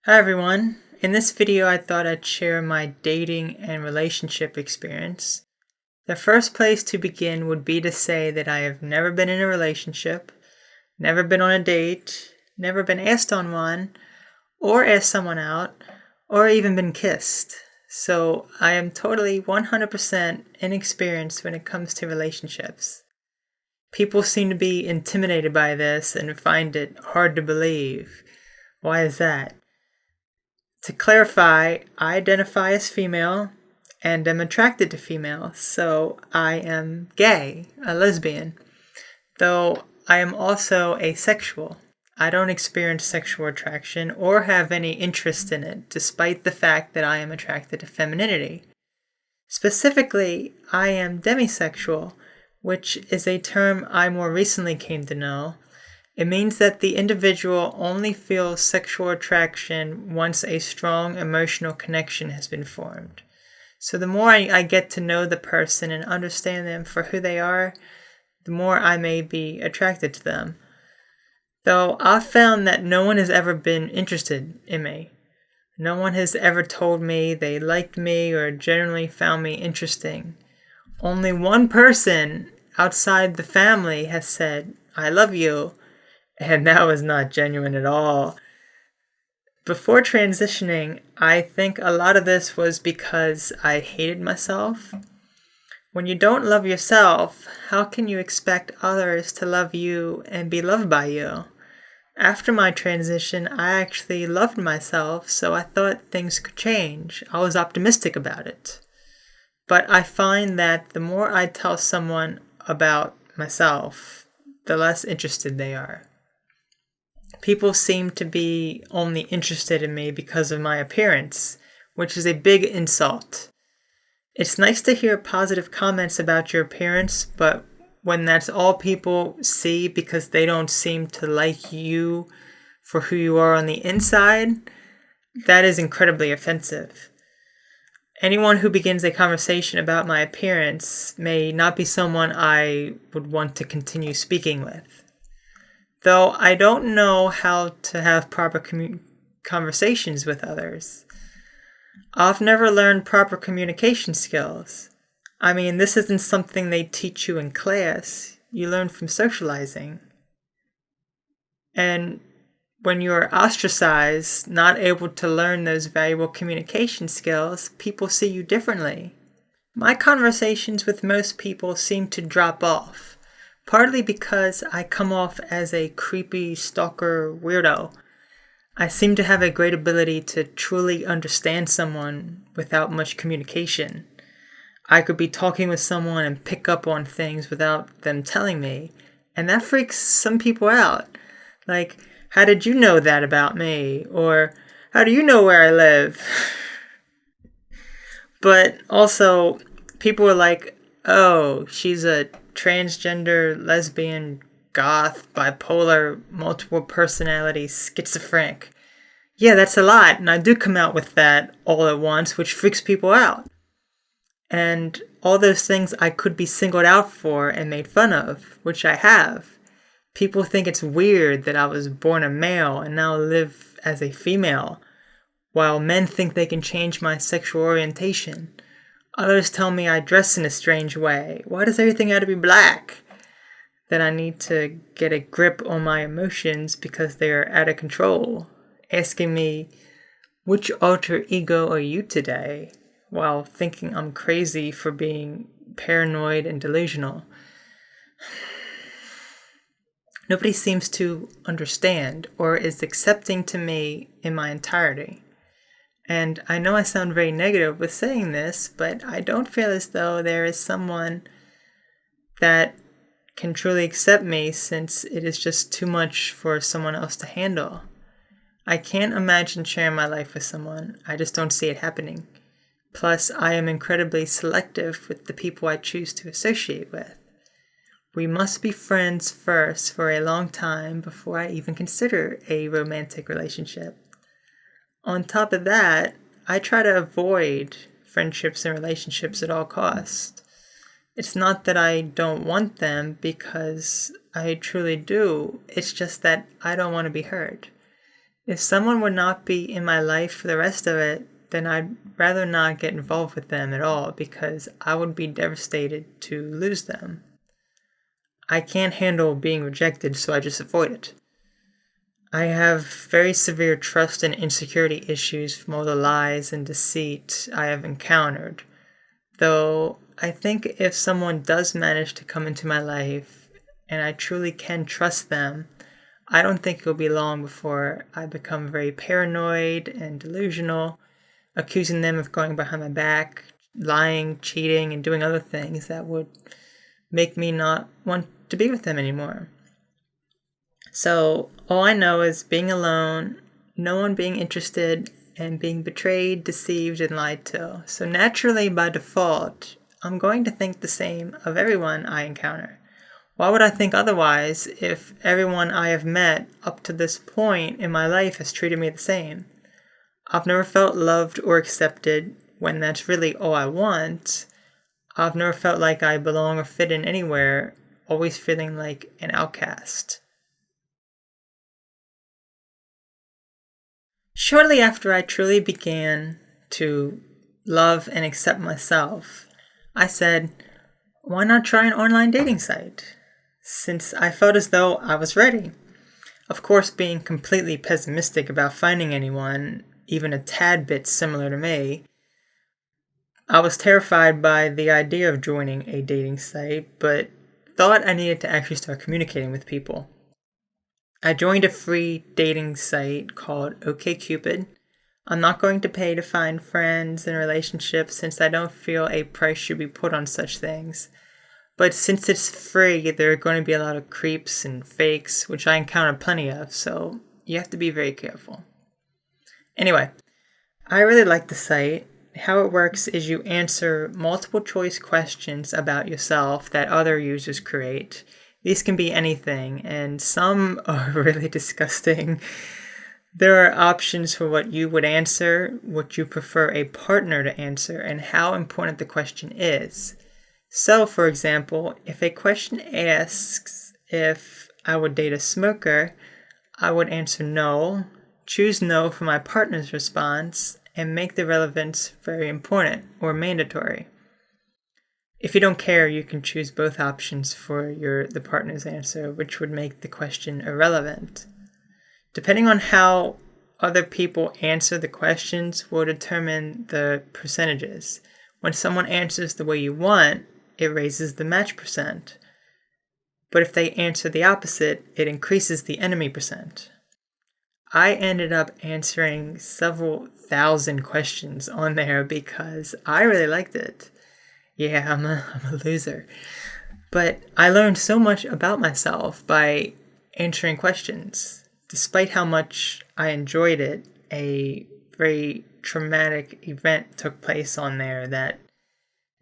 Hi everyone. In this video I thought I'd share my dating and relationship experience. The first place to begin would be to say that I have never been in a relationship, never been on a date, never been asked on one, or asked someone out, or even been kissed. So I am totally 100% inexperienced when it comes to relationships. People seem to be intimidated by this and find it hard to believe. Why is that? To clarify, I identify as female and am attracted to females, so I am gay, a lesbian, though I am also asexual. I don't experience sexual attraction or have any interest in it, despite the fact that I am attracted to femininity. Specifically, I am demisexual, which is a term I more recently came to know. It means that the individual only feels sexual attraction once a strong emotional connection has been formed. So the more I get to know the person and understand them for who they are, the more I may be attracted to them. Though I've found that no one has ever been interested in me. No one has ever told me they liked me or generally found me interesting. Only one person outside the family has said, "I love you," and that was not genuine at all. Before transitioning, I think a lot of this was because I hated myself. When you don't love yourself, how can you expect others to love you and be loved by you? After my transition, I actually loved myself, so I thought things could change. I was optimistic about it. But I find that the more I tell someone about myself, the less interested they are. People seem to be only interested in me because of my appearance, which is a big insult. It's nice to hear positive comments about your appearance, but when that's all people see because they don't seem to like you for who you are on the inside, that is incredibly offensive. Anyone who begins a conversation about my appearance may not be someone I would want to continue speaking with. Though I don't know how to have proper conversations with others. I've never learned proper communication skills. I mean, this isn't something they teach you in class. You learn from socializing. And when you're ostracized, not able to learn those valuable communication skills, people see you differently. My conversations with most people seem to drop off. Partly because I come off as a creepy stalker weirdo. I seem to have a great ability to truly understand someone without much communication. I could be talking with someone and pick up on things without them telling me, and that freaks some people out. Like, how did you know that about me? Or, how do you know where I live? But also, people are like, "Oh, she's a transgender, lesbian, goth, bipolar, multiple personality, schizophrenic." Yeah, that's a lot, and I do come out with that all at once, which freaks people out. And all those things I could be singled out for and made fun of, which I have. People think it's weird that I was born a male and now live as a female, while men think they can change my sexual orientation. Others tell me I dress in a strange way. Why does everything have to be black? That I need to get a grip on my emotions because they are out of control. Asking me, "Which alter ego are you today?" while thinking I'm crazy for being paranoid and delusional. Nobody seems to understand or is accepting to me in my entirety. And I know I sound very negative with saying this, but I don't feel as though there is someone that can truly accept me, since it is just too much for someone else to handle. I can't imagine sharing my life with someone. I just don't see it happening. Plus, I am incredibly selective with the people I choose to associate with. We must be friends first for a long time before I even consider a romantic relationship. On top of that, I try to avoid friendships and relationships at all costs. It's not that I don't want them, because I truly do. It's just that I don't want to be hurt. If someone would not be in my life for the rest of it, then I'd rather not get involved with them at all because I would be devastated to lose them. I can't handle being rejected, so I just avoid it. I have very severe trust and insecurity issues from all the lies and deceit I have encountered. Though I think if someone does manage to come into my life and I truly can trust them, I don't think it'll be long before I become very paranoid and delusional, accusing them of going behind my back, lying, cheating, and doing other things that would make me not want to be with them anymore. So all I know is being alone, no one being interested, and being betrayed, deceived, and lied to. So naturally, by default, I'm going to think the same of everyone I encounter. Why would I think otherwise if everyone I have met up to this point in my life has treated me the same? I've never felt loved or accepted when that's really all I want. I've never felt like I belong or fit in anywhere, always feeling like an outcast. Shortly after I truly began to love and accept myself, I said, why not try an online dating site? Since I felt as though I was ready. Of course, being completely pessimistic about finding anyone, even a tad bit similar to me, I was terrified by the idea of joining a dating site, but thought I needed to actually start communicating with people. I joined a free dating site called OkCupid. I'm not going to pay to find friends and relationships since I don't feel a price should be put on such things. But since it's free, there are going to be a lot of creeps and fakes, which I encounter plenty of, so you have to be very careful. Anyway, I really like the site. How it works is you answer multiple choice questions about yourself that other users create. These can be anything, and some are really disgusting. There are options for what you would answer, what you prefer a partner to answer, and how important the question is. So, for example, if a question asks if I would date a smoker, I would answer no, choose no for my partner's response, and make the relevance very important or mandatory. If you don't care, you can choose both options for the partner's answer, which would make the question irrelevant. Depending on how other people answer the questions will determine the percentages. When someone answers the way you want, it raises the match percent. But if they answer the opposite, it increases the enemy percent. I ended up answering several thousand questions on there because I really liked it. Yeah, I'm a loser. But I learned so much about myself by answering questions. Despite how much I enjoyed it, a very traumatic event took place on there that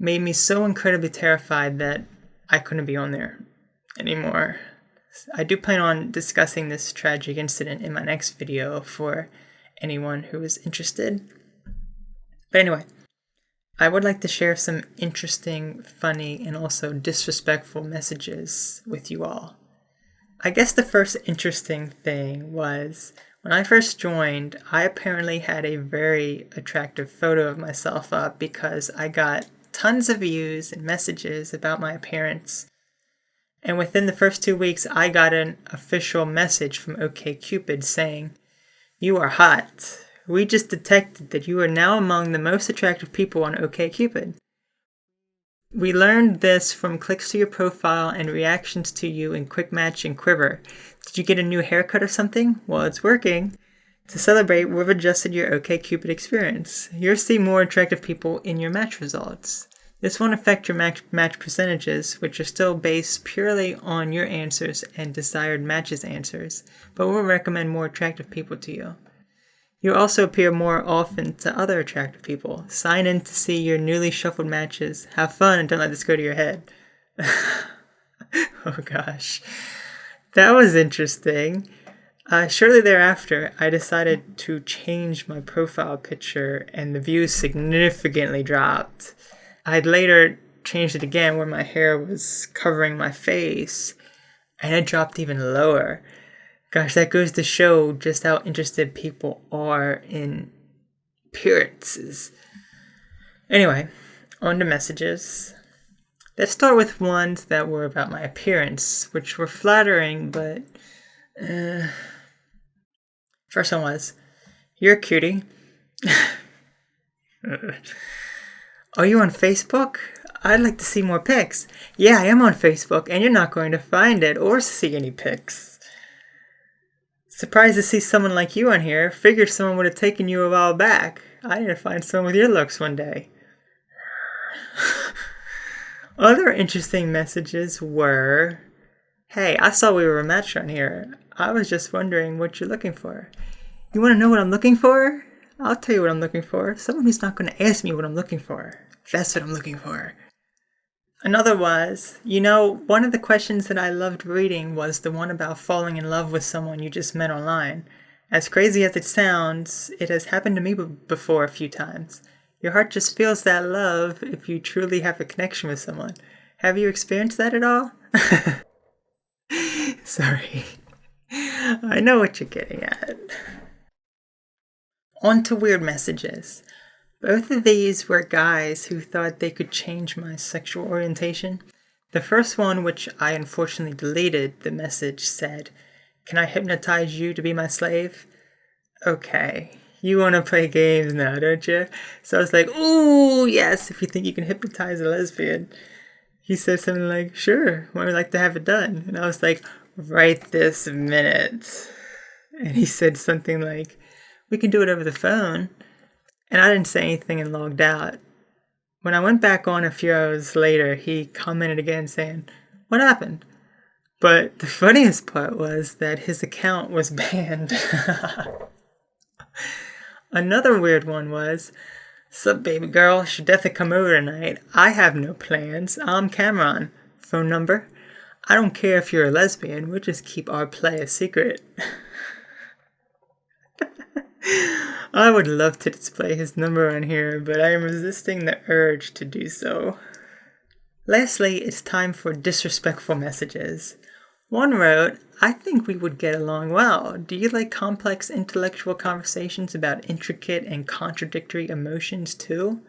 made me so incredibly terrified that I couldn't be on there anymore. I do plan on discussing this tragic incident in my next video for anyone who is interested. But anyway, I would like to share some interesting, funny, and also disrespectful messages with you all. I guess the first interesting thing was when I first joined, I apparently had a very attractive photo of myself up because I got tons of views and messages about my appearance. And within the first 2 weeks, I got an official message from OkCupid saying, "You are hot. We just detected that you are now among the most attractive people on OkCupid. We learned this from clicks to your profile and reactions to you in Quick Match and Quiver. Did you get a new haircut or something? Well, it's working. To celebrate, we've adjusted your OkCupid experience. You'll see more attractive people in your match results. This won't affect your match percentages, which are still based purely on your answers and desired matches answers, but we'll recommend more attractive people to you. You also appear more often to other attractive people. Sign in to see your newly shuffled matches. Have fun and don't let this go to your head." Oh gosh. That was interesting. Shortly thereafter, I decided to change my profile picture and the views significantly dropped. I'd later changed it again where my hair was covering my face and it dropped even lower. Gosh, that goes to show just how interested people are in appearances. Anyway, on to messages. Let's start with ones that were about my appearance, which were flattering, but... First one was, "You're a cutie." "Are you on Facebook? I'd like to see more pics." "Yeah, I am on Facebook, and you're not going to find it or see any pics." "Surprised to see someone like you on here. Figured someone would have taken you a while back. I need to find someone with your looks one day." Other interesting messages were, "Hey, I saw we were a match on here. I was just wondering what you're looking for." "You want to know what I'm looking for? I'll tell you what I'm looking for. Someone who's not going to ask me what I'm looking for. That's what I'm looking for." Another was, one of the questions that I loved reading was the one about falling in love with someone you just met online. As crazy as it sounds, it has happened to me before a few times. Your heart just feels that love if you truly have a connection with someone. Have you experienced that at all? Sorry. I know what you're getting at. On to weird messages. Both of these were guys who thought they could change my sexual orientation. The first one, which I unfortunately deleted, the message said, "Can I hypnotize you to be my slave?" Okay, you want to play games now, don't you? So I was like, "Ooh, yes, if you think you can hypnotize a lesbian." He said something like, "Sure, when would you like to have it done?" And I was like, "Right this minute." And he said something like, "We can do it over the phone." And I didn't say anything and logged out. When I went back on a few hours later, he commented again saying, "What happened?" But the funniest part was that his account was banned. Another weird one was, "Sup, baby girl, should definitely come over tonight. I have no plans. I'm Cameron. Phone number? I don't care if you're a lesbian. We'll just keep our play a secret." I would love to display his number on here, but I am resisting the urge to do so. Lastly, it's time for disrespectful messages. One wrote, "I think we would get along well. Do you like complex intellectual conversations about intricate and contradictory emotions too?"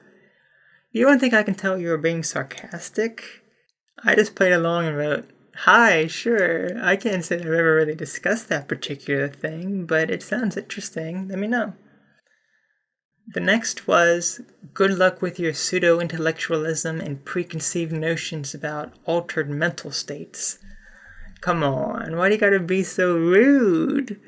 You don't think I can tell you were being sarcastic? I just played along and wrote, "Hi, sure. I can't say I've ever really discussed that particular thing, but it sounds interesting. Let me know." The next was, "Good luck with your pseudo-intellectualism and preconceived notions about altered mental states." Come on, why do you gotta be so rude?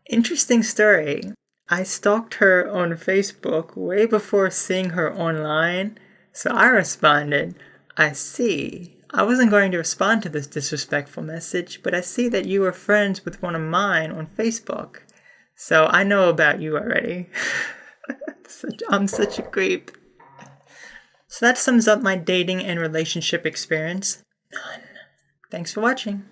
Interesting story. I stalked her on Facebook way before seeing her online, so I responded, "I see. I wasn't going to respond to this disrespectful message, but I see that you were friends with one of mine on Facebook. So I know about you already." I'm such a creep. So that sums up my dating and relationship experience. None. Thanks for watching.